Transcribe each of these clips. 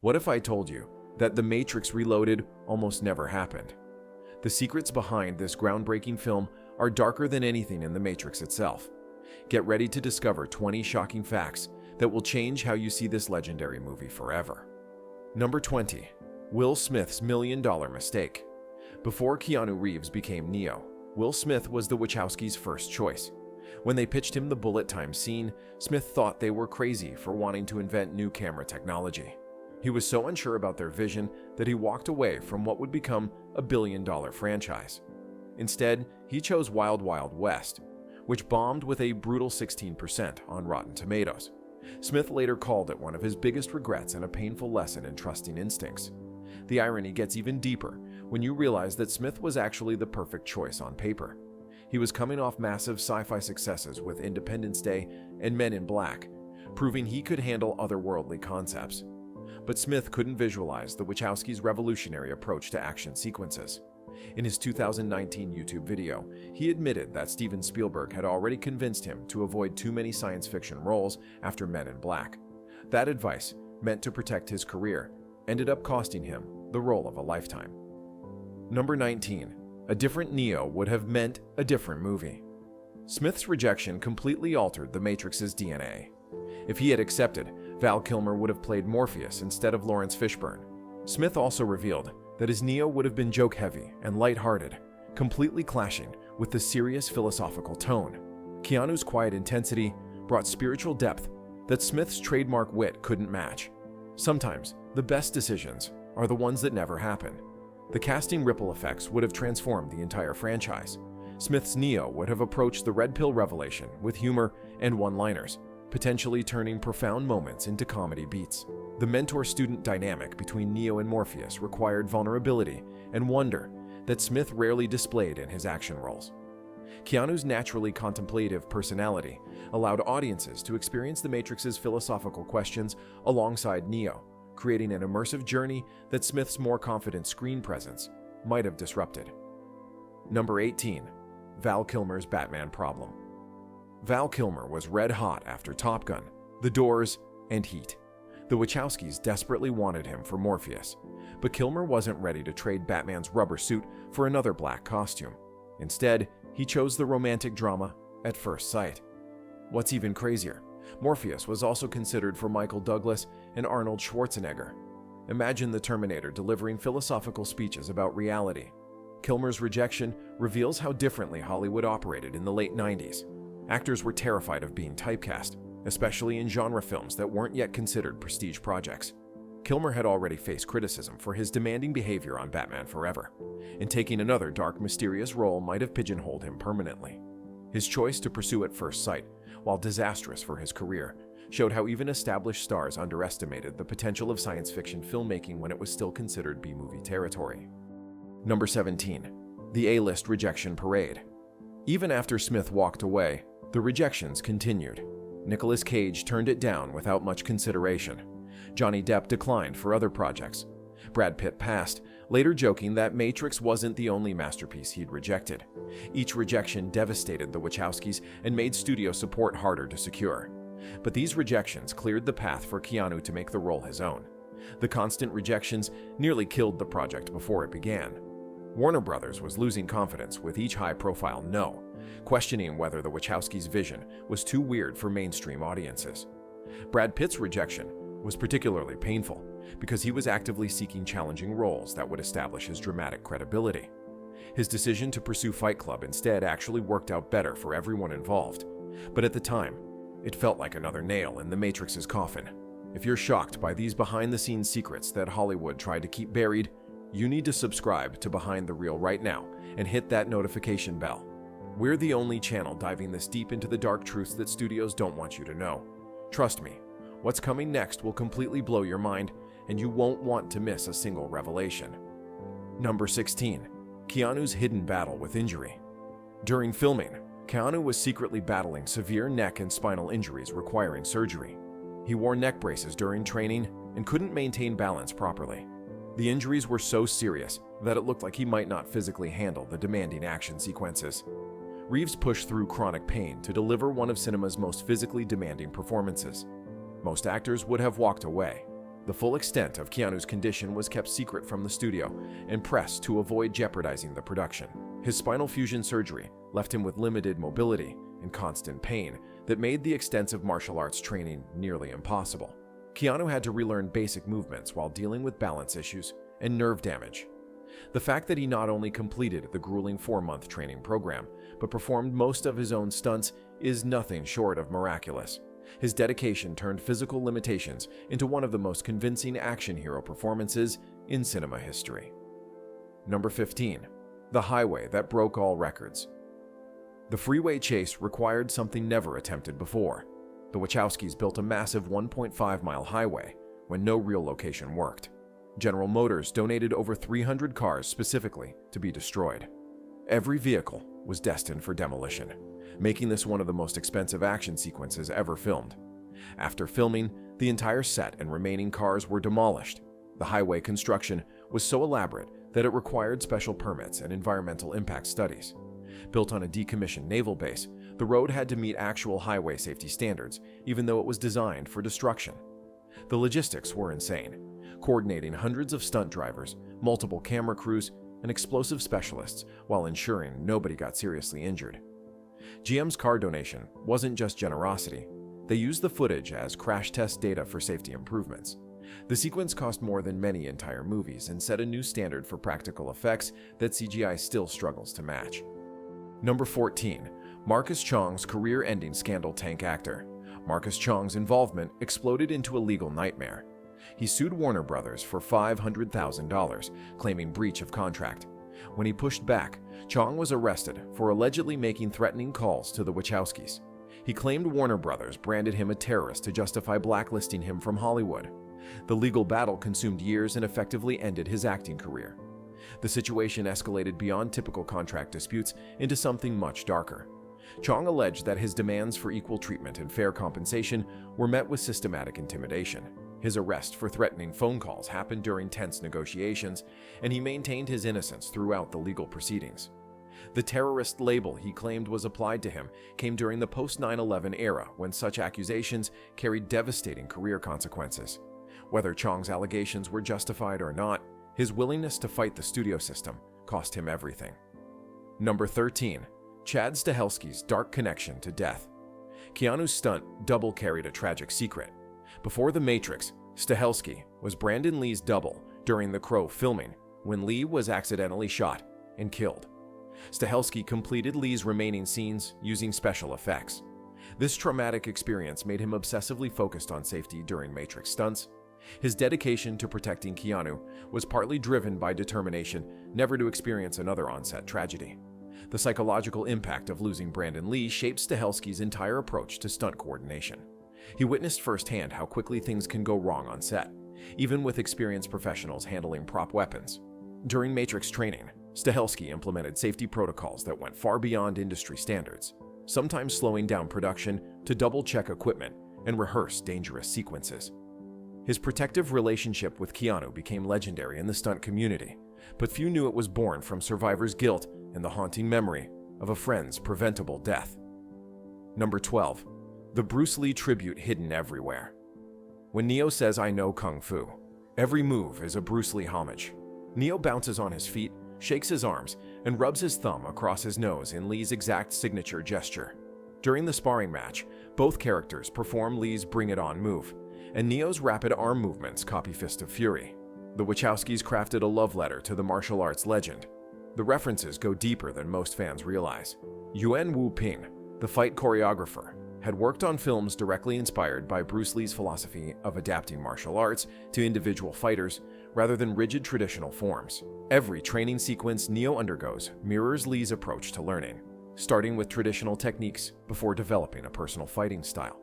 What if I told you that The Matrix Reloaded almost never happened? The secrets behind this groundbreaking film are darker than anything in The Matrix itself. Get ready to discover 20 shocking facts that will change how you see this legendary movie forever. Number 20. Will Smith's $1 million mistake. Before Keanu Reeves became Neo, Will Smith was the Wachowskis' first choice. When they pitched him the bullet time scene, Smith thought they were crazy for wanting to invent new camera technology. He was so unsure about their vision that he walked away from what would become a billion-dollar franchise. Instead, he chose Wild Wild West, which bombed with a brutal 16% on Rotten Tomatoes. Smith later called it one of his biggest regrets and a painful lesson in trusting instincts. The irony gets even deeper when you realize that Smith was actually the perfect choice on paper. He was coming off massive sci-fi successes with Independence Day and Men in Black, proving he could handle otherworldly concepts. But Smith couldn't visualize the Wachowskis' revolutionary approach to action sequences. In his 2019 YouTube video, he admitted that Steven Spielberg had already convinced him to avoid too many science fiction roles after Men in Black. That advice, meant to protect his career, ended up costing him the role of a lifetime. Number 19. A different Neo would have meant a different movie. Smith's rejection completely altered The Matrix's DNA. If he had accepted, Val Kilmer would have played Morpheus instead of Lawrence Fishburne. Smith also revealed that his Neo would have been joke-heavy and light-hearted, completely clashing with the serious philosophical tone. Keanu's quiet intensity brought spiritual depth that Smith's trademark wit couldn't match. Sometimes, the best decisions are the ones that never happen. The casting ripple effects would have transformed the entire franchise. Smith's Neo would have approached the red pill revelation with humor and one-liners, potentially turning profound moments into comedy beats. The mentor-student dynamic between Neo and Morpheus required vulnerability and wonder that Smith rarely displayed in his action roles. Keanu's naturally contemplative personality allowed audiences to experience The Matrix's philosophical questions alongside Neo, creating an immersive journey that Smith's more confident screen presence might have disrupted. Number 18. Val Kilmer's Batman problem. Val Kilmer was red hot after Top Gun, The Doors, and Heat. The Wachowskis desperately wanted him for Morpheus, but Kilmer wasn't ready to trade Batman's rubber suit for another black costume. Instead, he chose the romantic drama At First Sight. What's even crazier, Morpheus was also considered for Michael Douglas and Arnold Schwarzenegger. Imagine the Terminator delivering philosophical speeches about reality. Kilmer's rejection reveals how differently Hollywood operated in the late 90s. Actors were terrified of being typecast, especially in genre films that weren't yet considered prestige projects. Kilmer had already faced criticism for his demanding behavior on Batman Forever, and taking another dark, mysterious role might have pigeonholed him permanently. His choice to pursue At First Sight, while disastrous for his career, showed how even established stars underestimated the potential of science fiction filmmaking when it was still considered B-movie territory. Number 17. The A-list rejection parade. Even after Smith walked away, the rejections continued. Nicolas Cage turned it down without much consideration. Johnny Depp declined for other projects. Brad Pitt passed, later joking that Matrix wasn't the only masterpiece he'd rejected. Each rejection devastated the Wachowskis and made studio support harder to secure. But these rejections cleared the path for Keanu to make the role his own. The constant rejections nearly killed the project before it began. Warner Brothers was losing confidence with each high-profile no, questioning whether the Wachowskis' vision was too weird for mainstream audiences. Brad Pitt's rejection was particularly painful because he was actively seeking challenging roles that would establish his dramatic credibility. His decision to pursue Fight Club instead actually worked out better for everyone involved, but at the time, it felt like another nail in The Matrix's coffin. If you're shocked by these behind-the-scenes secrets that Hollywood tried to keep buried, you need to subscribe to Behind the Reel right now and hit that notification bell. We're the only channel diving this deep into the dark truths that studios don't want you to know. Trust me, what's coming next will completely blow your mind, and you won't want to miss a single revelation. Number 16. Keanu's hidden battle with injury. During filming, Keanu was secretly battling severe neck and spinal injuries requiring surgery. He wore neck braces during training and couldn't maintain balance properly. The injuries were so serious that it looked like he might not physically handle the demanding action sequences. Reeves pushed through chronic pain to deliver one of cinema's most physically demanding performances. Most actors would have walked away, The full extent of Keanu's condition was kept secret from the studio and press to avoid jeopardizing the production. His spinal fusion surgery left him with limited mobility and constant pain that made the extensive martial arts training nearly impossible. Keanu had to relearn basic movements while dealing with balance issues and nerve damage. The fact that he not only completed the grueling 4-month training program, but performed most of his own stunts is nothing short of miraculous. His dedication turned physical limitations into one of the most convincing action hero performances in cinema history. Number 15. The highway that broke all records. The freeway chase required something never attempted before. The Wachowskis built a massive 1.5-mile highway when no real location worked. General Motors donated over 300 cars specifically to be destroyed. Every vehicle was destined for demolition, making this one of the most expensive action sequences ever filmed. After filming, the entire set and remaining cars were demolished. The highway construction was so elaborate that it required special permits and environmental impact studies. Built on a decommissioned naval base, the road had to meet actual highway safety standards, even though it was designed for destruction. The logistics were insane, coordinating hundreds of stunt drivers, multiple camera crews, and explosive specialists while ensuring nobody got seriously injured. GM's car donation wasn't just generosity. They used the footage as crash test data for safety improvements. The sequence cost more than many entire movies and set a new standard for practical effects that CGI still struggles to match. Number 14. Marcus Chong's career-ending scandal tank actor. Marcus Chong's involvement exploded into a legal nightmare. He sued Warner Brothers for $500,000, claiming breach of contract. When he pushed back, Chong was arrested for allegedly making threatening calls to the Wachowskis. He claimed Warner Brothers branded him a terrorist to justify blacklisting him from Hollywood. The legal battle consumed years and effectively ended his acting career. The situation escalated beyond typical contract disputes into something much darker. Chong alleged that his demands for equal treatment and fair compensation were met with systematic intimidation. His arrest for threatening phone calls happened during tense negotiations, and he maintained his innocence throughout the legal proceedings. The terrorist label he claimed was applied to him came during the post-9/11 era, when such accusations carried devastating career consequences. Whether Chong's allegations were justified or not, his willingness to fight the studio system cost him everything. Number 13. Chad Stahelski's dark connection to death. Keanu's stunt double carried a tragic secret. Before The Matrix, Stahelski was Brandon Lee's double during The Crow filming when Lee was accidentally shot and killed. Stahelski completed Lee's remaining scenes using special effects. This traumatic experience made him obsessively focused on safety during Matrix stunts. His dedication to protecting Keanu was partly driven by determination never to experience another on-set tragedy. The psychological impact of losing Brandon Lee shaped Stahelski's entire approach to stunt coordination. He witnessed firsthand how quickly things can go wrong on set, even with experienced professionals handling prop weapons. During Matrix training, Stahelski implemented safety protocols that went far beyond industry standards, sometimes slowing down production to double-check equipment and rehearse dangerous sequences. His protective relationship with Keanu became legendary in the stunt community, but few knew it was born from survivors' guilt and the haunting memory of a friend's preventable death. Number 12. The Bruce Lee tribute hidden everywhere. When Neo says, "I know Kung Fu," every move is a Bruce Lee homage. Neo bounces on his feet, shakes his arms, and rubs his thumb across his nose in Lee's exact signature gesture. During the sparring match, both characters perform Lee's Bring It On move, and Neo's rapid arm movements copy Fist of Fury. The Wachowskis crafted a love letter to the martial arts legend. The references go deeper than most fans realize. Yuan Wu Ping, the fight choreographer, had worked on films directly inspired by Bruce Lee's philosophy of adapting martial arts to individual fighters rather than rigid traditional forms. Every training sequence Neo undergoes mirrors Lee's approach to learning, starting with traditional techniques before developing a personal fighting style.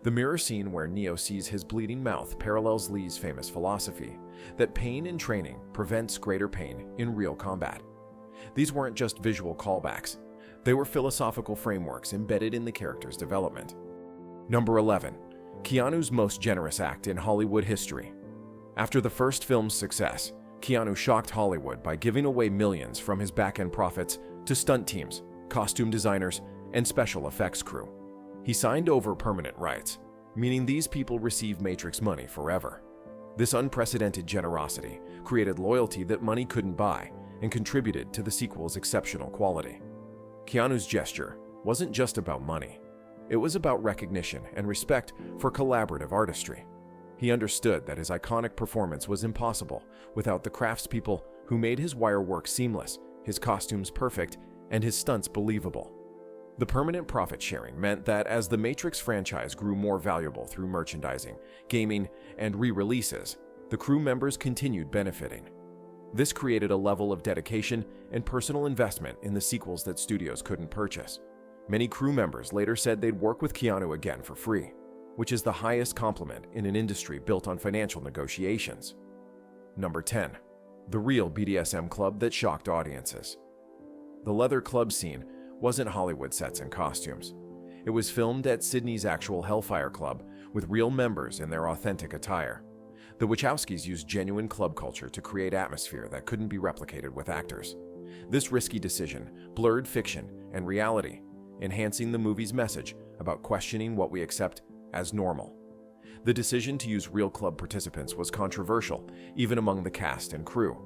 The mirror scene where Neo sees his bleeding mouth parallels Lee's famous philosophy that pain in training prevents greater pain in real combat. These weren't just visual callbacks. They were philosophical frameworks embedded in the character's development. Number 11. Keanu's most generous act in Hollywood history. After the first film's success, Keanu shocked Hollywood by giving away millions from his back-end profits to stunt teams, costume designers, and special effects crew. He signed over permanent rights, meaning these people receive Matrix money forever. This unprecedented generosity created loyalty that money couldn't buy and contributed to the sequel's exceptional quality. Keanu's gesture wasn't just about money. It was about recognition and respect for collaborative artistry. He understood that his iconic performance was impossible without the craftspeople who made his wire work seamless, his costumes perfect, and his stunts believable. The permanent profit sharing meant that as the Matrix franchise grew more valuable through merchandising, gaming, and re-releases, the crew members continued benefiting. This created a level of dedication and personal investment in the sequels that studios couldn't purchase. Many crew members later said they'd work with Keanu again for free, which is the highest compliment in an industry built on financial negotiations. Number 10. The real BDSM club that shocked audiences. The leather club scene wasn't Hollywood sets and costumes. It was filmed at Sydney's actual Hellfire Club with real members in their authentic attire. The Wachowskis used genuine club culture to create atmosphere that couldn't be replicated with actors. This risky decision blurred fiction and reality, enhancing the movie's message about questioning what we accept as normal. The decision to use real club participants was controversial, even among the cast and crew.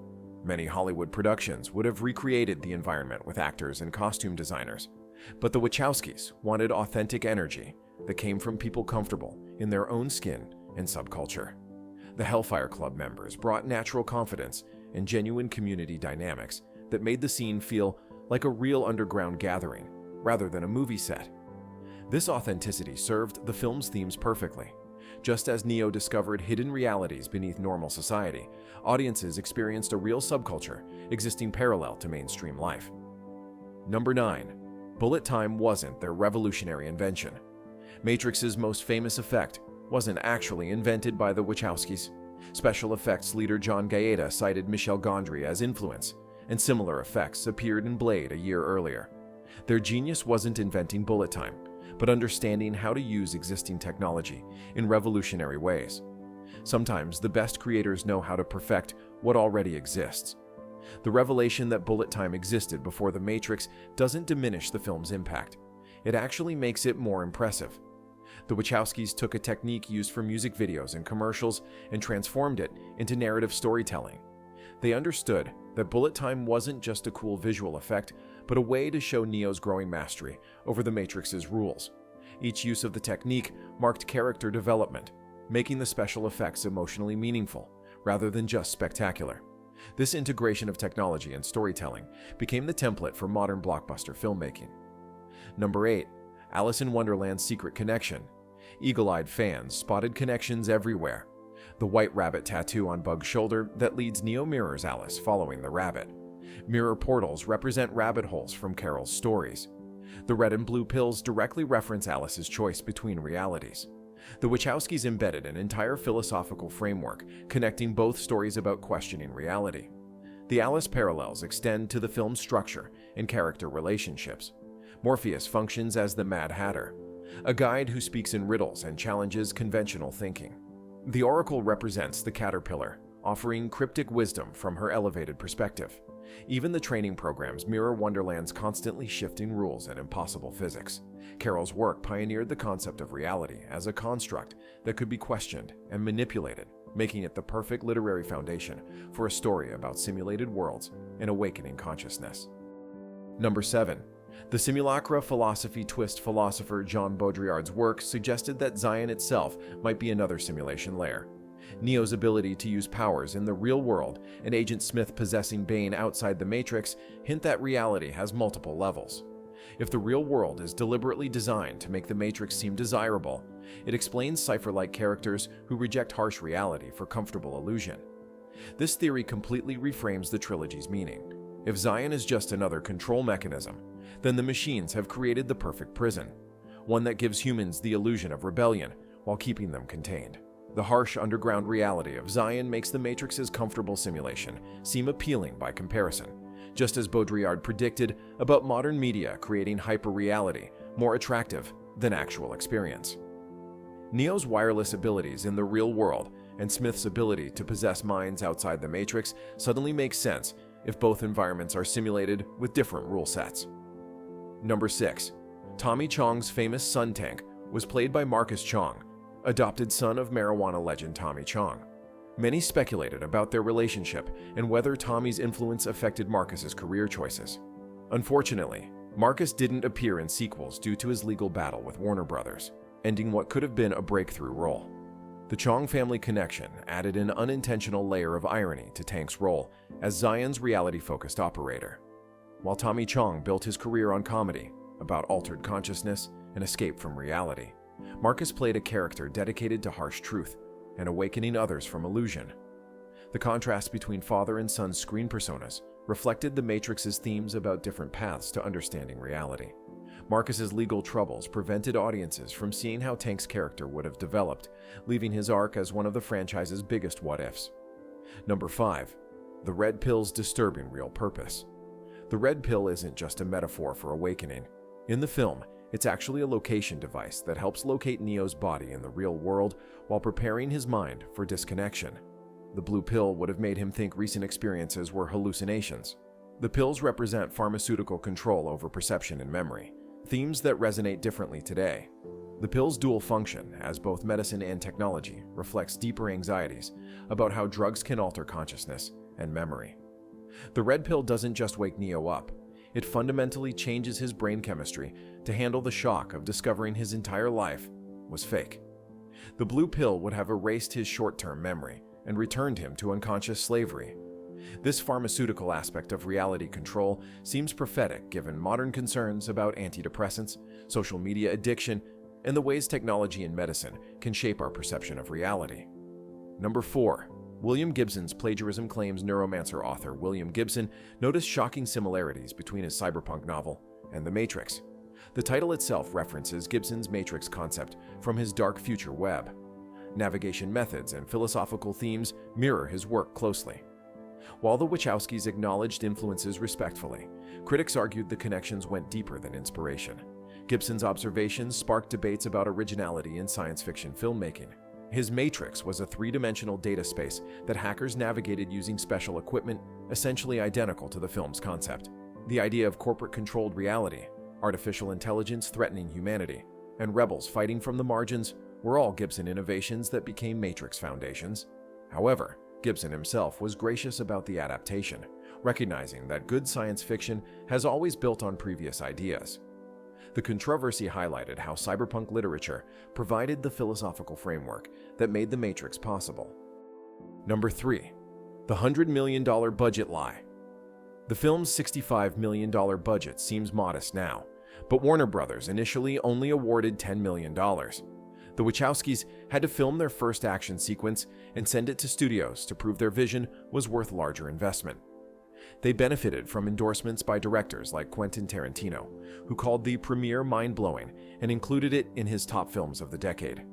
Many Hollywood productions would have recreated the environment with actors and costume designers, but the Wachowskis wanted authentic energy that came from people comfortable in their own skin and subculture. The Hellfire Club members brought natural confidence and genuine community dynamics that made the scene feel like a real underground gathering rather than a movie set. This authenticity served the film's themes perfectly. Just as Neo discovered hidden realities beneath normal society, audiences experienced a real subculture existing parallel to mainstream life. Number 9. Bullet time wasn't their revolutionary invention. Matrix's most famous effect wasn't actually invented by the Wachowskis. Special effects leader John Gaeta cited Michel Gondry as influence, and similar effects appeared in Blade a year earlier. Their genius wasn't inventing bullet time, but understanding how to use existing technology in revolutionary ways. Sometimes the best creators know how to perfect what already exists. The revelation that bullet time existed before The Matrix doesn't diminish the film's impact. It actually makes it more impressive. The Wachowskis took a technique used for music videos and commercials and transformed it into narrative storytelling. They understood that bullet time wasn't just a cool visual effect, but a way to show Neo's growing mastery over the Matrix's rules. Each use of the technique marked character development, making the special effects emotionally meaningful, rather than just spectacular. This integration of technology and storytelling became the template for modern blockbuster filmmaking. Number 8. Alice in Wonderland's Secret Connection. Eagle-eyed fans spotted connections everywhere. The white rabbit tattoo on Bug's shoulder that leads Neo mirrors Alice following the rabbit. Mirror portals represent rabbit holes from Carol's stories. The red and blue pills directly reference Alice's choice between realities. The Wachowskis embedded an entire philosophical framework connecting both stories about questioning reality. The Alice parallels extend to the film's structure and character relationships. Morpheus functions as the Mad Hatter, a guide who speaks in riddles and challenges conventional thinking. The Oracle represents the Caterpillar, offering cryptic wisdom from her elevated perspective. Even the training programs mirror Wonderland's constantly shifting rules and impossible physics. Carol's work pioneered the concept of reality as a construct that could be questioned and manipulated, making it the perfect literary foundation for a story about simulated worlds and awakening consciousness. Number 7. The simulacra philosophy twist philosopher Jean Baudrillard's work suggested that Zion itself might be another simulation layer. Neo's ability to use powers in the real world and Agent Smith possessing Bane outside the Matrix hint that reality has multiple levels. If the real world is deliberately designed to make the Matrix seem desirable, it explains Cypher-like characters who reject harsh reality for comfortable illusion. This theory completely reframes the trilogy's meaning. If Zion is just another control mechanism, then the machines have created the perfect prison, one that gives humans the illusion of rebellion while keeping them contained. The harsh underground reality of Zion makes the Matrix's comfortable simulation seem appealing by comparison, just as Baudrillard predicted about modern media creating hyper-reality more attractive than actual experience. Neo's wireless abilities in the real world and Smith's ability to possess minds outside the Matrix suddenly make sense if both environments are simulated with different rule sets. Number 6. Tommy Chong's famous Sun Tank was played by Marcus Chong, adopted son of marijuana legend Tommy Chong. Many speculated about their relationship and whether Tommy's influence affected Marcus's career choices. Unfortunately, Marcus didn't appear in sequels due to his legal battle with Warner Brothers, ending what could have been a breakthrough role. The Chong family connection added an unintentional layer of irony to Tank's role as Zion's reality-focused operator. While Tommy Chong built his career on comedy about altered consciousness and escape from reality, Marcus played a character dedicated to harsh truth and awakening others from illusion. The contrast between father and son's screen personas reflected the Matrix's themes about different paths to understanding reality. Marcus's legal troubles prevented audiences from seeing how Tank's character would have developed, leaving his arc as one of the franchise's biggest what-ifs. Number 5. The Red Pill's disturbing real purpose. The Red Pill isn't just a metaphor for awakening. In the film, it's actually a location device that helps locate Neo's body in the real world while preparing his mind for disconnection. The blue pill would have made him think recent experiences were hallucinations. The pills represent pharmaceutical control over perception and memory, themes that resonate differently today. The pill's dual function as both medicine and technology reflects deeper anxieties about how drugs can alter consciousness and memory. The red pill doesn't just wake Neo up, it fundamentally changes his brain chemistry to handle the shock of discovering his entire life was fake. The blue pill would have erased his short-term memory and returned him to unconscious slavery. This pharmaceutical aspect of reality control seems prophetic given modern concerns about antidepressants, social media addiction, and the ways technology and medicine can shape our perception of reality. Number 4. William Gibson's plagiarism claims. Neuromancer author William Gibson noticed shocking similarities between his cyberpunk novel and The Matrix. The title itself references Gibson's Matrix concept from his Dark Future web. Navigation methods and philosophical themes mirror his work closely. While the Wachowskis acknowledged influences respectfully, critics argued the connections went deeper than inspiration. Gibson's observations sparked debates about originality in science fiction filmmaking. His Matrix was a three-dimensional data space that hackers navigated using special equipment, essentially identical to the film's concept. The idea of corporate-controlled reality, artificial intelligence threatening humanity, and rebels fighting from the margins were all Gibson innovations that became Matrix foundations. However, Gibson himself was gracious about the adaptation, recognizing that good science fiction has always built on previous ideas. The controversy highlighted how cyberpunk literature provided the philosophical framework that made The Matrix possible. Number 3. The $100 million budget lie. The film's $65 million budget seems modest now, but Warner Brothers initially only awarded $10 million. The Wachowskis had to film their first action sequence and send it to studios to prove their vision was worth larger investment. They benefited from endorsements by directors like Quentin Tarantino, who called the premiere mind-blowing and included it in his top films of the decade.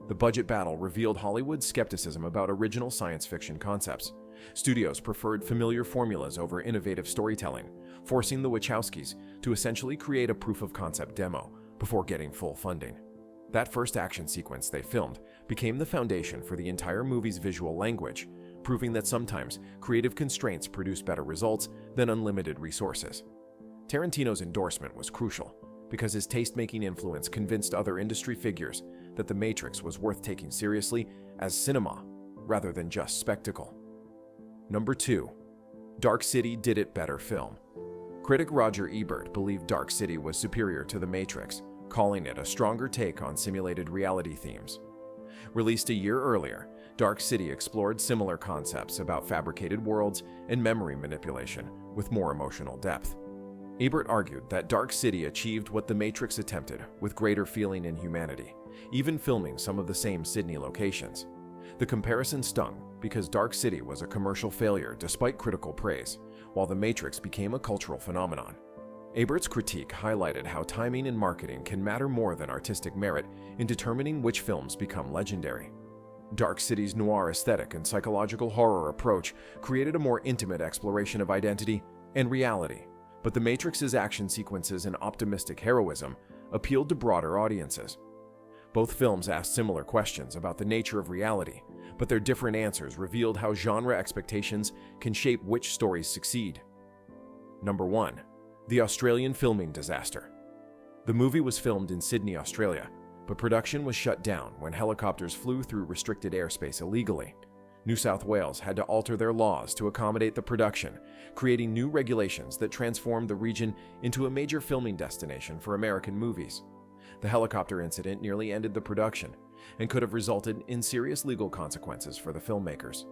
The budget battle revealed Hollywood's skepticism about original science fiction concepts. Studios preferred familiar formulas over innovative storytelling, forcing the Wachowskis to essentially create a proof-of-concept demo before getting full funding. That first action sequence they filmed became the foundation for the entire movie's visual language, proving that sometimes creative constraints produce better results than unlimited resources. Tarantino's endorsement was crucial because his taste-making influence convinced other industry figures that The Matrix was worth taking seriously as cinema rather than just spectacle. Number 2. Dark City did it better film. Critic Roger Ebert believed Dark City was superior to The Matrix, calling it a stronger take on simulated reality themes. Released a year earlier, Dark City explored similar concepts about fabricated worlds and memory manipulation with more emotional depth. Ebert argued that Dark City achieved what The Matrix attempted with greater feeling and humanity, even filming some of the same Sydney locations. The comparison stung because Dark City was a commercial failure despite critical praise, while The Matrix became a cultural phenomenon. Ebert's critique highlighted how timing and marketing can matter more than artistic merit in determining which films become legendary. Dark City's noir aesthetic and psychological horror approach created a more intimate exploration of identity and reality, but The Matrix's action sequences and optimistic heroism appealed to broader audiences. Both films asked similar questions about the nature of reality, but their different answers revealed how genre expectations can shape which stories succeed. Number 1. The Australian filming disaster. The movie was filmed in Sydney, Australia, but production was shut down when helicopters flew through restricted airspace illegally. New South Wales had to alter their laws to accommodate the production, creating new regulations that transformed the region into a major filming destination for American movies. The helicopter incident nearly ended the production and could have resulted in serious legal consequences for the filmmakers.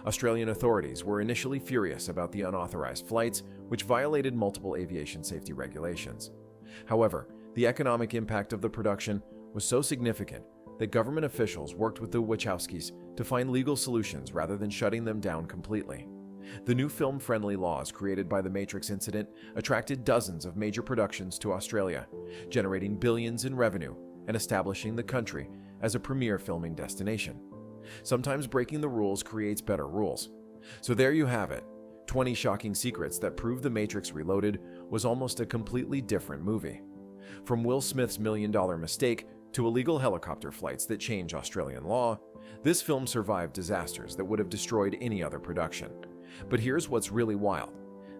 Australian authorities were initially furious about the unauthorized flights, which violated multiple aviation safety regulations. However, the economic impact of the production was so significant that government officials worked with the Wachowskis to find legal solutions rather than shutting them down completely. The new film-friendly laws created by the Matrix incident attracted dozens of major productions to Australia, generating billions in revenue and establishing the country as a premier filming destination. Sometimes breaking the rules creates better rules. So there you have it, 20 shocking secrets that prove The Matrix Reloaded was almost a completely different movie. From Will Smith's million-dollar mistake to illegal helicopter flights that change Australian law, this film survived disasters that would have destroyed any other production. But here's what's really wild.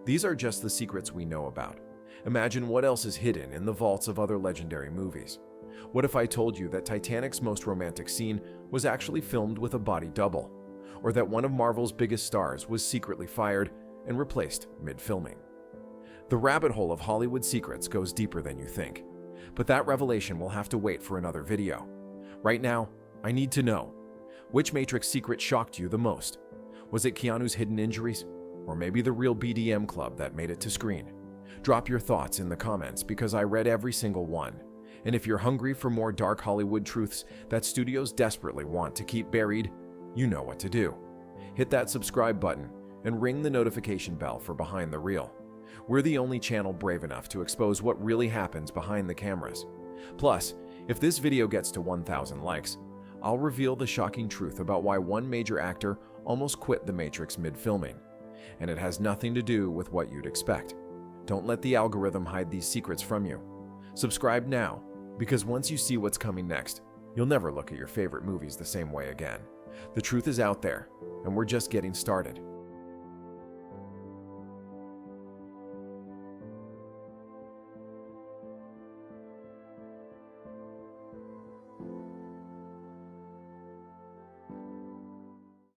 These are just the secrets we know about. Imagine what else is hidden in the vaults of other legendary movies. What if I told you that Titanic's most romantic scene was actually filmed with a body double? Or that one of Marvel's biggest stars was secretly fired and replaced mid-filming? The rabbit hole of Hollywood secrets goes deeper than you think. But that revelation will have to wait for another video. Right now, I need to know, which Matrix secret shocked you the most? Was it Keanu's hidden injuries? Or maybe the real BDM club that made it to screen? Drop your thoughts in the comments because I read every single one. And if you're hungry for more dark Hollywood truths that studios desperately want to keep buried, you know what to do. Hit that subscribe button and ring the notification bell for Behind the Reel. We're the only channel brave enough to expose what really happens behind the cameras. Plus, if this video gets to 1,000 likes, I'll reveal the shocking truth about why one major actor almost quit The Matrix mid-filming. And it has nothing to do with what you'd expect. Don't let the algorithm hide these secrets from you. Subscribe now, because once you see what's coming next, you'll never look at your favorite movies the same way again. The truth is out there, and we're just getting started.